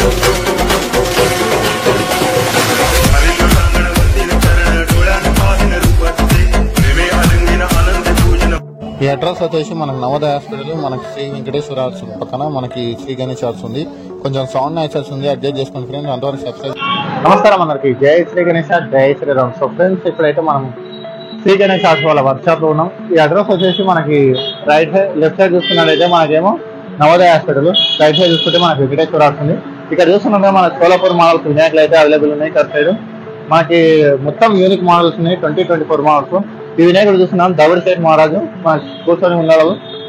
ఈ అడ్రస్ వచ్చేసి మనకి నవోదయ హాస్పిటల్, మనకి శ్రీ వెంకటేశ్వర ఆర్ట్స్ పక్కన మనకి శ్రీ గణేష్ ఆర్ట్స్ ఉంది. కొంచెం సౌండ్ నాయిస్ ఉంది, అడ్జస్ట్ చేసుకుని ఫ్రెండ్స్. అంతవరకు సబ్స్క్రైబ్. నమస్కారం అందరికి, జై శ్రీ గణేష్ ఆర్ట్స్, జై శ్రీరామ్. సో ఫ్రెండ్స్, ఇప్పుడైతే మనం శ్రీ గణేష్ ఆర్ట్స్ వాళ్ళ వర్క్ షాప్ లో ఉన్నాం. ఈ అడ్రస్ వచ్చేసి మనకి రైట్ సైడ్, లెఫ్ట్ సైడ్ చూసుకున్నట్టయితే మనకేమో నవోదయ హాస్పిటల్, రైట్ సైడ్ చూసుకుంటే మనకి వెంకటేశ్వర ఆర్ట్స్ ఉంది. ఇక్కడ చూస్తున్నట్టు మన సోలాపూర్ మోడల్స్ వినాయకులు అయితే అవైలబుల్ ఉన్నాయి. ఇక్కడ సైడ్ మనకి మొత్తం యూనిక్ మోడల్స్ ఉన్నాయి, 2024 మోడల్స్. ఈ వినాయకుడు చూస్తున్నాం డబుల్ సైడ్ మహారాజు మనకి కూర్చొని ఉన్నారు.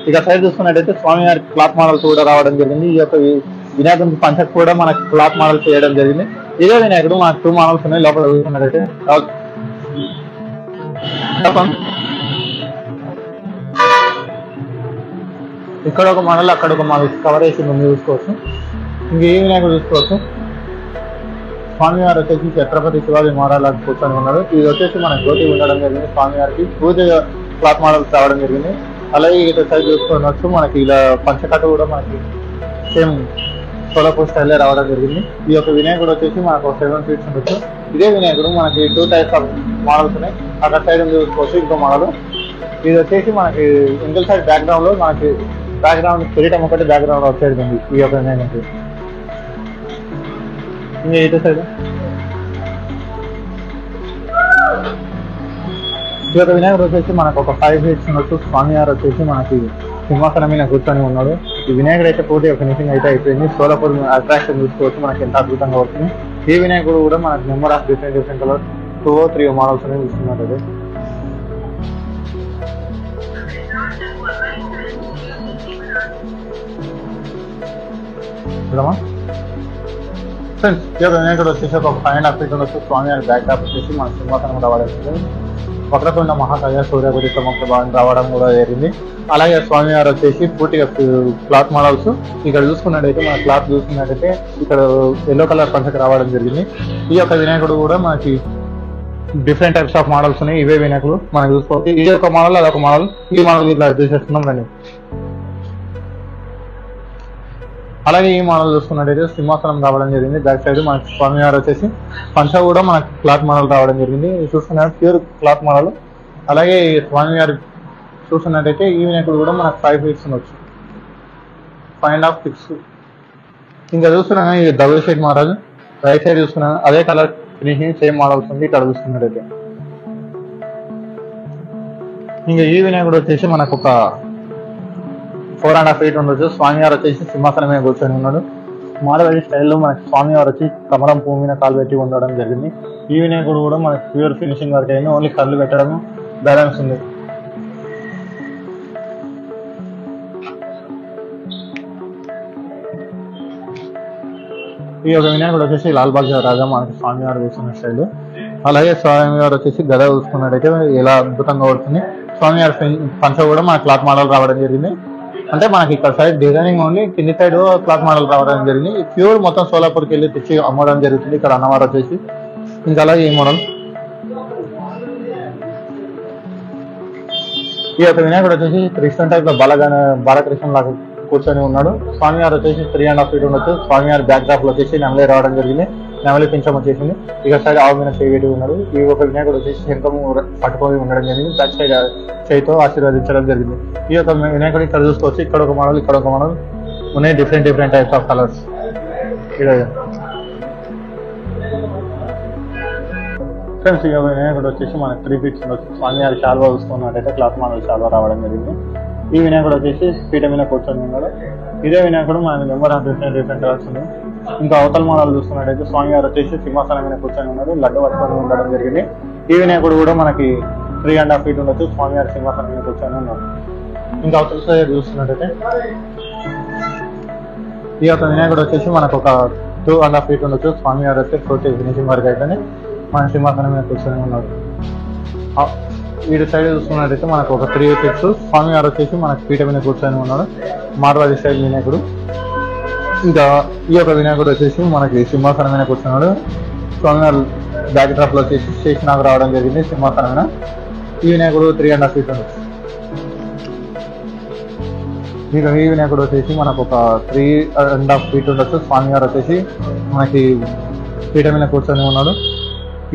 ఇక సైడ్ చూసుకున్నట్టయితే స్వామివారి క్లాత్ మోడల్స్ కూడా రావడం జరిగింది. ఈ యొక్క వినాయకుడి పంచకు కూడా మనకి క్లాత్ మోడల్స్ చేయడం జరిగింది. ఇదే వినాయకుడు మనకు 2 మోడల్స్ ఉన్నాయి. లోపల చూసుకున్నట్టయితే ఇక్కడ ఒక మోడల్, అక్కడ ఒక మోడల్ కవర్ చేసి ముందు చూసుకోవచ్చు. ఇంక ఈ వినాయకుడు చూసుకోవచ్చు. స్వామివారు వచ్చేసి ఛత్రపతి శివాజీ మహారాజు కూర్చొని ఉన్నారు. ఇది వచ్చేసి మన జ్యోతి ఉండడం జరిగింది. స్వామివారికి పూజ క్లాత్ మోడల్స్ రావడం జరిగింది. అలాగే ఇటు సైడ్ చూసుకోవచ్చు, మనకి ఇలా పంచకట్టు కూడా మనకి సేమ్ సోలాపూర్ స్టైల్లో రావడం జరిగింది. ఈ యొక్క వినాయకుడు వచ్చేసి మనకు 7 feet ఉండొచ్చు. ఇదే వినాయకుడు మనకి 2 types ఆఫ్ మోడల్స్ ఉన్నాయి. అక్కడ సైడ్ చూసుకోవచ్చు ఇంకో మోడల్. ఇది వచ్చేసి మనకి ఇంకల్ సైడ్ బ్యాక్గ్రౌండ్ లో మనకి బ్యాక్గ్రౌండ్ కిరీటం ఒకటి బ్యాక్గ్రౌండ్ వచ్చేది ఈ యొక్క వినాయకుడు. ఇంకా ఇటు సైడ్ ఈ యొక్క వినాయకుడు వచ్చేసి మనకు ఒక 5 feet ఉండొచ్చు. స్వామివారు వచ్చేసి మనకి సింహాసనం మీద కూర్చొని ఉన్నాడు. ఈ వినాయకుడు అయితే పూర్తిగా ఫినిషింగ్ అయితే అయిపోయింది. సోలాపూర్ అట్రాక్షన్ చూసుకోవచ్చు మనకి ఎంత అద్భుతంగా వస్తుంది. ఈ వినాయకుడు కూడా మనకి number of different colour 2 or 3 models అనేవి చూస్తున్నారు. అదే ఫ్రెండ్స్, ఈ యొక్క వినాయకుడు వచ్చేసి ఒక 5.5 feet ఉండొచ్చు. స్వామివారి బ్యాక్ డ్రాప్ వచ్చేసి మన సింహాసనం రావడం, వక్రతుండ మహాకాయ సూర్యగుడి సమగ్ర రావడం కూడా జరిగింది. అలాగే స్వామివారు వచ్చేసి పూర్తిగా క్లాత్ మోడల్స్. ఇక్కడ చూసుకున్నట్టయితే మన క్లాత్ చూసుకున్నట్టయితే ఇక్కడ ఎల్లో కలర్ పంచకు రావడం జరిగింది. ఈ యొక్క వినాయకుడు కూడా మనకి డిఫరెంట్ టైప్స్ ఆఫ్ మోడల్స్ ఉన్నాయి. ఇవే వినాయకుడు మనకి చూసుకోవచ్చు. ఇది ఒక మోడల్, అదొక మోడల్. ఈ మోడల్ ఇట్లా చూసేస్తున్నాం రండి. అలాగే ఈ మోడల్ చూసుకున్నట్టయితే సింహాసనం రావడం జరిగింది. బ్యాక్ సైడ్ మనకి స్వామివారు వచ్చేసి పంచ కూడా మనకి క్లాత్ మోడల్ రావడం జరిగింది. చూసుకున్నట్టు ప్యూర్ క్లాత్ మోడల్. అలాగే స్వామివారి చూసుకున్నట్టయితే ఈ వినాయకుడు కూడా మనకు 5 feet ఉండొచ్చు, 5.5 feet. ఇంకా చూస్తున్నాను ఈ డబుల్ సైడ్ మహారాజు. రైట్ సైడ్ చూస్తున్నాను అదే కలర్ ఫినిషింగ్ సేమ్ మోడల్స్ ఉంది. ఇక్కడ చూసుకున్నట్టయితే ఇంకా ఈ వినాయకుడు వచ్చేసి మనకు ఒక 4.5 feet ఉండొచ్చు. స్వామివారు వచ్చేసి సింహాసనం మీద కూర్చొని ఉన్నాడు. మారవాడి స్టైల్లో మనకి స్వామివారు వచ్చి కమలం పువ్వు మీద కాలు పెట్టి ఉండడం జరిగింది. ఈ వినాయకుడు కూడా మనకి ప్యూర్ ఫినిషింగ్ వరకు అయింది. ఓన్లీ కళ్ళు పెట్టడం బ్యాలెన్స్ ఉంది. ఈ యొక్క వినాయకుడు వచ్చేసి లాల్బాగ్ రాజా మనకి స్వామివారు చూస్తున్న స్టైల్. అలాగే స్వామివారు వచ్చేసి గద చూసుకున్నట్టయితే ఇలా అద్భుతంగా పడుతుంది. స్వామివారి పంచ కూడా మన క్లాత్ మోడల్ రావడం జరిగింది. అంటే మనకి ఇక్కడ సైడ్ డిజైనింగ్ ఓన్లీ, కింది సైడ్ క్లాత్ మోడల్ రావడం జరిగింది. ప్యూర్ మొత్తం సోలాపూర్కి వెళ్ళి తెచ్చి అమ్మడం జరుగుతుంది. ఇక్కడ అన్నవారు వచ్చేసి ఇంకా అలాగే ఈ మోడల్. ఈ యొక్క వినాయకుడు వచ్చేసి కృష్ణ టైప్ లో బాలకృష్ణ లాగా కూర్చొని ఉన్నాడు. స్వామివారు వచ్చేసి 3.5 feet ఉండొచ్చు. స్వామివారి బ్యాక్ డ్రాప్ లో వచ్చేసి నెమలి రావడం జరిగింది. నెమలి పింఛం వచ్చేసింది. ఇక సైడ్ ఆవు మీద చేయి ఉన్నాడు. ఈ ఒక వినాయకుడు వచ్చేసి శంఖము పట్టుకొని ఉండడం జరిగింది. బ్యాక్ సైడ్ చేయితో ఆశీర్వదించడం జరిగింది. ఈ యొక్క వినాయకుడు ఇక్కడ చూసుకోవచ్చు. ఇక్కడ ఒక మోడల్, ఇక్కడ ఒక మోడల్ ఉన్నాయి. Different types of colours. Friends, ఈ యొక్క వినాయకుడు వచ్చేసి మనకి 3 feet ఉండొచ్చు. స్వామివారి శాల్వా చూసుకున్నట్టయితే క్లాత్ మోడల్ శాల్వా రావడం జరిగింది. ఈ వినాయకుడు వచ్చేసి పీఠ మీద కూర్చొని ఉన్నాడు. ఇదే వినాయకుడు మన నెంబర్ ఆఫ్ డిఫరెంట్ కలర్స్ ఉంది. ఇంకా అవతల మోడల్ చూసుకున్నట్టయితే స్వామివారు వచ్చేసి సింహాసనం మీద కూర్చొని ఉన్నాడు. లడ్డు పట్టుకొని ఉండడం జరిగింది. ఈ వినాయకుడు కూడా మనకి 3.5 feet ఉండొచ్చు. స్వామివారి సింహాసనం మీద కూర్చొని ఉన్నాడు. ఇంకా అవతల సైడ్ చూస్తున్నట్టయితే ఈ యొక్క వినాయకుడు వచ్చేసి మనకు ఒక 2.5 feet ఉండొచ్చు. స్వామివారు వచ్చి పూర్తి ఫినిషింగ్ వరకు అయితే మన సింహాసనం మీద కూర్చొని ఉన్నాడు. వీడి సైడ్ చూసుకున్నట్టయితే మనకు ఒక 3 feet. స్వామివారు వచ్చేసి మనకు పీఠ మీద కూర్చొని ఉన్నాడు. మార్వాడి స్టైల్ వినాయకుడు. ఇంకా ఈ యొక్క వినాయకుడు వచ్చేసి మనకి సింహాసనం మీద కూర్చున్నాడు. స్వామివారు బ్యాక్ డ్రాప్ లో వచ్చేసి స్టేషన్ రావడం జరిగింది సింహాసనం మీద. ఈ వినాయకుడు 3.5 feet ఉండొచ్చు. ఈ వినాయకుడు వచ్చేసి మనకు ఒక 3.5 feet ఉండొచ్చు. స్వామివారు వచ్చేసి మనకి పీఠ మీద కూర్చొని ఉన్నాడు.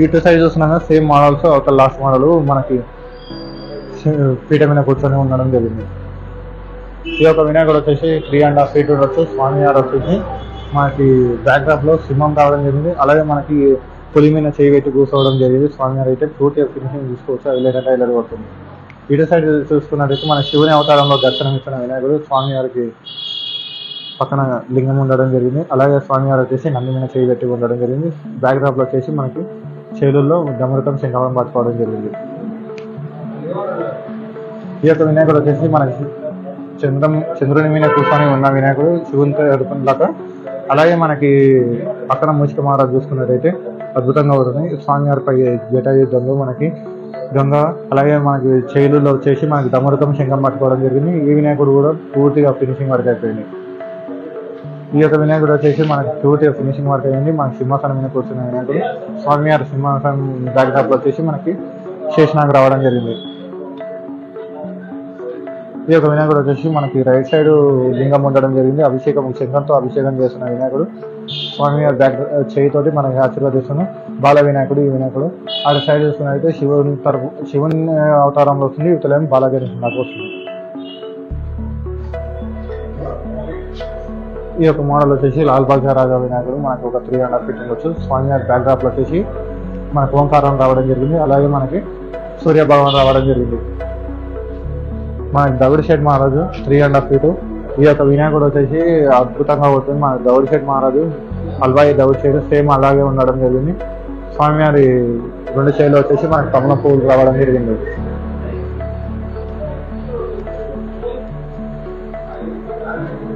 ఇటు సైడ్ చూస్తున్నాగా సేమ్ మోడల్స్ ఒక లాస్ట్ మోడల్ మనకి పీఠ మీద కూర్చొని ఉండడం జరిగింది. ఈ యొక్క వినాయకుడు వచ్చేసి 3.5 feet ఉండొచ్చు. స్వామివారు వచ్చేసి మనకి బ్యాక్డ్రాప్ లో సింహం రావడం జరిగింది. అలాగే మనకి పులి మీద చేయి పెట్టి కూర్చోవడం జరిగింది. స్వామివారు అయితే పూర్తిగా ఫినిషింగ్ చూసుకోవచ్చు. హైలైట్ హైలైట్ పడుతుంది. ఇటు సైడ్ చూసుకున్నట్టయితే మన శివుని అవతారంలో దర్శనం ఇస్తున్న వినాయకుడు స్వామివారికి పక్కన లింగం ఉండడం జరిగింది. అలాగే స్వామివారు వచ్చేసి నంది మీద చేయి పెట్టి ఉండడం జరిగింది. బ్యాక్డ్రాప్ లో వచ్చేసి మనకి చేతుల్లో డమరుకం శంఖం పట్టుకోవడం జరిగింది. ఈ యొక్క వినాయకుడు వచ్చేసి మనకి చంద్రుని మీద కూర్చొని ఉన్న వినాయకుడు శివునితో ఎదుర్కొన్నాక, అలాగే మనకి పక్కన మూషిక మహారాజు చూసుకున్నట్టయితే అద్భుతంగా ఉంటుంది. స్వామివారిపై జటాయుధంలో మనకి గంగ, అలాగే మనకి చేతుల్లో వచ్చేసి మనకి డమరుకం శంఖం పట్టుకోవడం జరిగింది. ఈ వినాయకుడు కూడా పూర్తిగా ఫినిషింగ్ వర్క్ అయిపోయింది. ఈ యొక్క వినాయకుడు వచ్చేసి మనకి పూర్తిగా ఫినిషింగ్ వర్క్ అయింది. మనకి సింహాసనం మీద కూర్చున్న వినాయకుడు స్వామివారి సింహాసనం బ్యాక్డ్రాప్ వచ్చేసి మనకి శేషనాగ్ రావడం జరిగింది. ఈ యొక్క వినాయకుడు వచ్చేసి మనకి రైట్ సైడ్ లింగం ఉండడం జరిగింది. శంఖంతో అభిషేకం చేస్తున్న వినాయకుడు స్వామివారి బ్యాక్ చేయితోటి మనకి ఆశీర్వదిస్తున్న బాల వినాయకుడు ఈ వినాయకుడు. అటు సైడ్ చూసుకున్నట్లయితే శివుని అవతారంలో వస్తుంది. ఇతలేమో బాలగణేశ్ నాకు వస్తుంది. ఈ యొక్క మోడల్ వచ్చేసి లాల్ బాగ్ రాజా వినాయకుడు మనకు ఒక 3.5 feet ఉండొచ్చు. స్వామివారి బ్యాక్డ్రాప్ లో వచ్చేసి మనకు ఓంకారం రావడం జరిగింది. అలాగే మనకి సూర్య భగవాన్ రావడం జరిగింది. మనకి దౌడి షెడ్ మహారాజు 3.5 feet. ఈ యొక్క వినాయకుడు వచ్చేసి అద్భుతంగా ఉంటుంది. మన దౌడి షెడ్ మహారాజు అల్వాయి దౌడి షెడ్ సేమ్ అలాగే ఉండడం జరిగింది. స్వామివారి 2 చేతులు వచ్చేసి మనకి కమల పువ్వులు రావడం జరిగింది.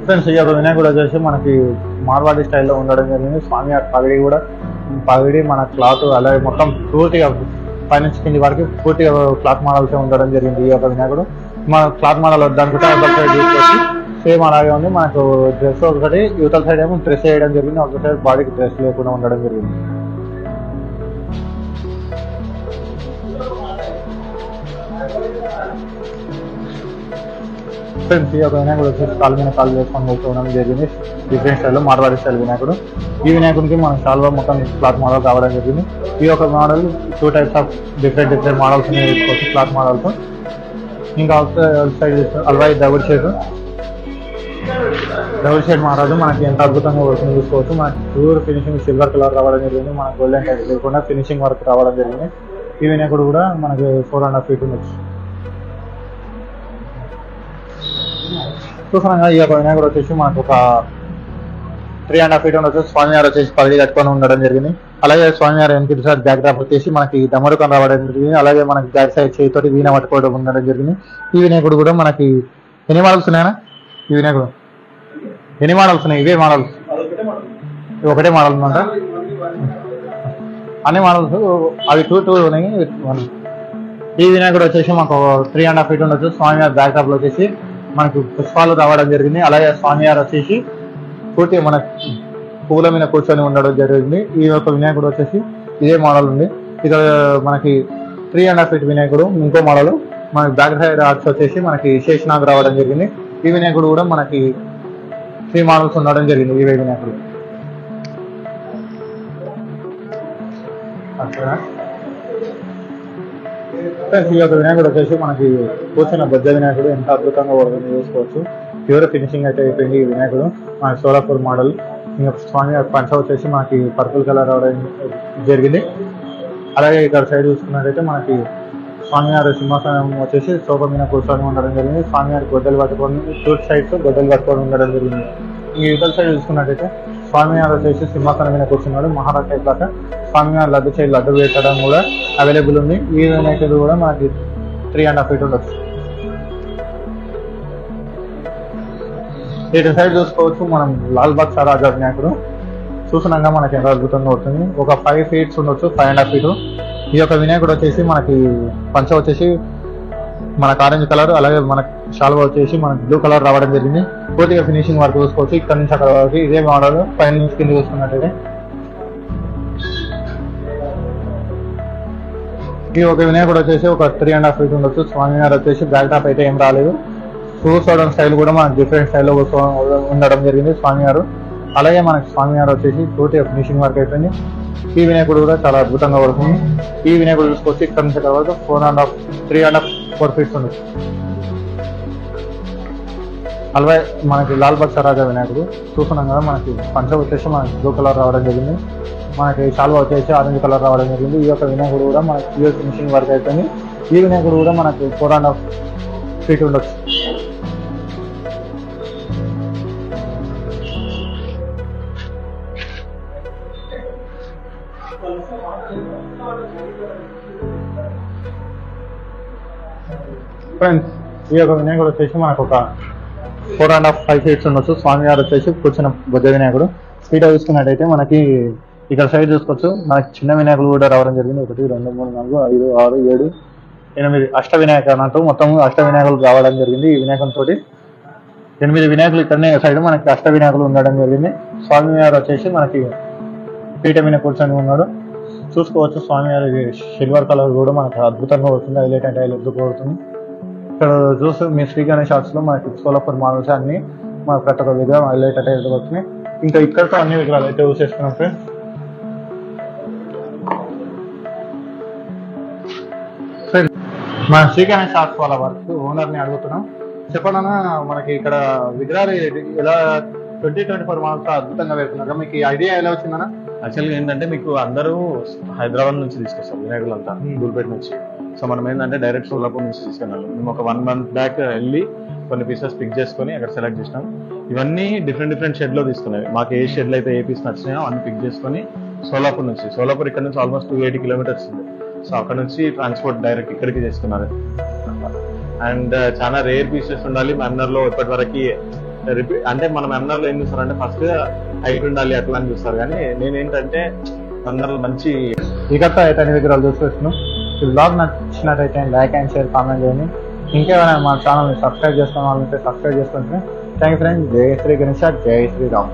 ఫ్రెండ్స్, ఈ యొక్క వినాయకుడు వచ్చేసి మనకి మార్వాడి స్టైల్లో ఉండడం జరిగింది. స్వామివారి పగిడి మన క్లాత్ అలాగే మొత్తం పూర్తిగా పైనుంచి కింది వరకు పూర్తిగా క్లాత్ మోడల్స్ ఉండడం జరిగింది. ఈ యొక్క వినాయకుడు మన క్లాత్ మోడల్ వద్దనుకుంటే అవతల సైడ్ తీసుకొచ్చి సేమ్ అలాగే ఉంది. మనకు డ్రెస్ ఒకటి యువతల సైడ్ ఏమో డ్రెస్ వేయడం జరిగింది. అవతల సైడ్ బాడీకి డ్రెస్ లేకుండా ఉండడం జరిగింది. ఫ్రెండ్స్, ఈ యొక్క వినాయకుడు వచ్చేసి కాలు మీద కాలు వేసుకొని కూర్చోవడం జరిగింది. డిఫరెంట్ స్టైల్లో మార్వాడి స్టైల్ వినాయకుడు. ఈ వినాయకుడికి మన షాల్వా మొత్తం క్లాత్ మోడల్ రావడం జరిగింది. ఈ యొక్క model 2 types of different models తీసుకోవచ్చు క్లాత్ మోడల్స్. ఇంకా సైడ్ అల్వాయి డబుల్ షేడ్ మహారాజు మనకి ఎంత అద్భుతంగా వర్క్ చూసుకోవచ్చు. మనకి ప్యూర్ ఫినిషింగ్ సిల్వర్ కలర్ రావడం జరిగింది. మనకి గోల్డెన్ టైప్ లేకుండా ఫినిషింగ్ వర్క్ రావడం జరిగింది. ఈ వినాయకుడు కూడా మనకి 4.5 feet ఉండొచ్చు. చూస్తున్నాగా ఈ యొక్క వినాయకుడు వచ్చేసి మనకు ఒక 3.5 feet ఉండొచ్చు. స్వామివారు వచ్చేసి పగిడి కట్టుకొని ఉండడం జరిగింది. అలాగే స్వామివారి వెనక సైడ్ బ్యాక్డ్రాప్ వచ్చేసి మనకి డమరుకం రావడం జరిగింది. అలాగే మనకి బ్యాక్ సైడ్ చేతితోటి వీణ పట్టుకోవడం ఉండడం జరిగింది. ఈ వినాయకుడు కూడా మనకి ఎన్ని మోడల్స్ ఉన్నాయనా? ఈ వినాయకుడు ఎన్ని మోడల్స్ ఉన్నాయి? ఇవే మోడల్స్, ఒకటే మోడల్ ఉందంట. అన్ని మోడల్స్ అవి 2 ఉన్నాయి. ఈ వినాయకుడు వచ్చేసి మాకు 3.5 feet ఉండొచ్చు. స్వామివారి బ్యాక్డ్రాప్ లో వచ్చేసి మనకు పుష్పాలు రావడం జరిగింది. అలాగే స్వామివారు వచ్చేసి పూర్తిగా మన పూల మీద కూర్చొని ఉండడం జరిగింది. ఈ యొక్క వినాయకుడు వచ్చేసి ఇదే మోడల్ ఉంది. ఇక్కడ మనకి 3.5 feet వినాయకుడు. ఇంకో మోడల్ మనకి బ్యాక్ సైడ్ ఆర్ట్స్ వచ్చేసి మనకి శేషనాగ్ రావడం జరిగింది. ఈ వినాయకుడు కూడా మనకి 3 models ఉండడం జరిగింది. ఈ వినాయకుడు ఈ యొక్క వినాయకుడు వచ్చేసి మనకి కూర్చున్న బొజ్జ వినాయకుడు ఎంత అద్భుతంగా వర్క్ చేసుకోవచ్చు. ప్యూర్ ఫినిషింగ్ అయితే అయిపోయింది. ఈ వినాయకుడు మన సోలాపూర్ మోడల్. ఇంకా స్వామి పంచ వచ్చేసి మనకి పర్పుల్ కలర్ రావడం జరిగింది. అలాగే ఇక్కడ సైడ్ చూసుకున్నట్టయితే మనకి స్వామివారి సింహాసనం వచ్చేసి సోఫా మీద కూర్చొని ఉండడం జరిగింది. స్వామివారి గొడ్డలు పట్టుకొని 2 sides గొడ్డలు పట్టుకొని ఉండడం జరిగింది. ఈ యువతల సైడ్ చూసుకున్నట్టయితే స్వామివారు వచ్చేసి సింహాసనం మీద కూర్చున్నాడు. మహారాజ్ టైప్ లాగా స్వామివారి లడ్డు పెట్టడం కూడా అవైలబుల్ ఉంది. ఈ వినాయకుడు కూడా మనకి 3.5 feet ఉండొచ్చు. ఇటు సైడ్ చూసుకోవచ్చు మనం లాల్ బాగ్ రాజా వినాయకుడు. చూసినాక మనకి ఎంత అద్భుతంగా అవుతుంది. ఒక 5 feet ఉండొచ్చు, 5.5 feet. ఈ యొక్క వినాయకుడు వచ్చేసి మనకి పంచ వచ్చేసి మనకు ఆరెంజ్ కలర్, అలాగే మనకి షాల్వా వచ్చేసి మనకి బ్లూ కలర్ రావడం జరిగింది. పూర్తిగా ఫినిషింగ్ వర్క్ చూసుకోవచ్చు. ఇక్కడ నుంచి అక్కడ వరకు ఇదే మోడల్. పైన నుంచి కింద చూసుకున్నట్టయితే ఈ ఒక వినాయకుడు వచ్చేసి ఒక 3.5 feet ఉండొచ్చు. స్వామివారు వచ్చేసి బ్యాక్ టాప్ అయితే ఏం రాలేదు. కూర్చోవడం స్టైల్ కూడా మనకి డిఫరెంట్ స్టైల్లో ఉండడం జరిగింది స్వామివారు. అలాగే మనకి స్వామివారు వచ్చేసి తోటి ఫినిషింగ్ వర్క్ అయిపోయింది. ఈ వినాయకుడు కూడా చాలా అద్భుతంగా పడుతుంది. ఈ వినాయకుడు చూసుకొచ్చి ఇక్కడ నుంచి తర్వాత 3.5-4 ఫీట్స్ ఉంది. అలాగే మనకి లాల్ బాగ్ సరాజా వినాయకుడు చూస్తున్నాం కదా. మనకి పంచ వచ్చేసి మనకి బ్లూ కలర్ రావడం జరిగింది. మనకి శాల్వా వచ్చేసి ఆరెంజ్ కలర్ రావడం జరిగింది. ఈ యొక్క వినాయకుడు కూడా మనకి యూఎస్ ఫినిషింగ్ వర్క్ అయిపోయింది. ఈ వినాయకుడు కూడా మనకి 4.5 ఫీట్ ఉండొచ్చు. ఫ్రెండ్స్, ఈ యొక్క వినాయకుడు వచ్చేసి మనకు ఒక 4.5-5 ఫీట్స్ ఉండొచ్చు. స్వామివారు వచ్చేసి కూర్చున్న బుద్ధ వినాయకుడు. స్పీడ్ చూసుకున్నట్టయితే మనకి ఇక్కడ సైడ్ చూసుకోవచ్చు. మనకి చిన్న వినాయకులు కూడా రావడం జరిగింది. 1, 2, 3, 4, 5, 6, 7, 8 అష్ట వినాయక అన్నట్టు మొత్తం అష్ట వినాయకులు రావడం జరిగింది. ఈ వినాయకంతో 8 వినాయకులు ఇక్కడనే సైడ్ మనకి అష్ట వినాయకులు ఉండడం జరిగింది. స్వామివారు వచ్చేసి మనకి పీఠ మీద కూర్చొని ఉన్నాడు. చూసుకోవచ్చు స్వామివారి సిల్వర్ కలర్ కూడా మనకు అద్భుతంగా అవుతుంది. హైలైట్ అంటే హైలైట్ అవుతుంది. ఇక్కడ చూస్తే మీ శ్రీ గణేష్ ఆర్ట్స్ లో మనకి సోలాపూర్ మోడల్స్ అన్ని మనకు ప్రతి ఒక్క విగ్రహం హైలైట్ అంటే హైలైట్ అవుతుంది. ఇంకా ఇక్కడతో అన్ని విగ్రహాలు అయితే యూజ్ చేసుకున్నాం ఫ్రెండ్స్. మన శ్రీ గణేష్ ఆర్ట్స్ వాళ్ళ వర్క్ ఓనర్ ని అడుగుతున్నాం. చెప్పండి, మనకి ఇక్కడ విగ్రహాలు ఎలా 2024 మోడల్స్ అద్భుతంగా పెడుతున్నారు. మీకు ఈ ఐడియా ఎలా వచ్చిందన్నా? యాక్చువల్గా ఏంటంటే మీకు అందరూ హైదరాబాద్ నుంచి తీసుకొస్తారు వినాయకులంతా, దూల్పేట నుంచి. సో మనం ఏంటంటే డైరెక్ట్ సోలాపూర్ నుంచి తీసుకెళ్ళాలి. మేము ఒక 1 month బ్యాక్ వెళ్ళి కొన్ని పీసెస్ పిక్ చేసుకొని అక్కడ సెలెక్ట్ చేసినాం. ఇవన్నీ డిఫరెంట్ షెడ్ లో తీసుకున్నాయి. మాకు ఏ షెడ్ లో అయితే ఏ పీస్ నచ్చినాయో అన్ని పిక్ చేసుకొని సోలాపూర్ ఇక్కడ నుంచి ఆల్మోస్ట్ 280 కిలోమీటర్స్ ఉంది. సో అక్కడ నుంచి ట్రాన్స్పోర్ట్ డైరెక్ట్ ఇక్కడికి చేసుకున్నారు. అండ్ చాలా రేర్ పీసెస్ ఉండాలి. మెమ్నర్ లో ఇప్పటి వరకు అంటే మన మెమ్నర్ లో ఏం చూస్తారంటే ఫస్ట్ హైట్ ఉండాలి అట్లా అని చూస్తారు. కానీ నేనేంటంటే మెమ్నర్ మంచి ఇకతో అయితే అన్ని విగ్రహాలు చూస్తున్నాం. ఈ బ్లాగ్ నచ్చినట్టయితే లైక్ అండ్ షేర్ కామెంట్ చేయండి. ఇంకేమైనా మా ఛానల్ని సబ్స్క్రైబ్ చేసుకున్న వాళ్ళంటే సబ్స్క్రైబ్ చేసుకుంటే థ్యాంక్ యూ ఫ్రెండ్స్. జై శ్రీ గణేష్, జై శ్రీరామ్.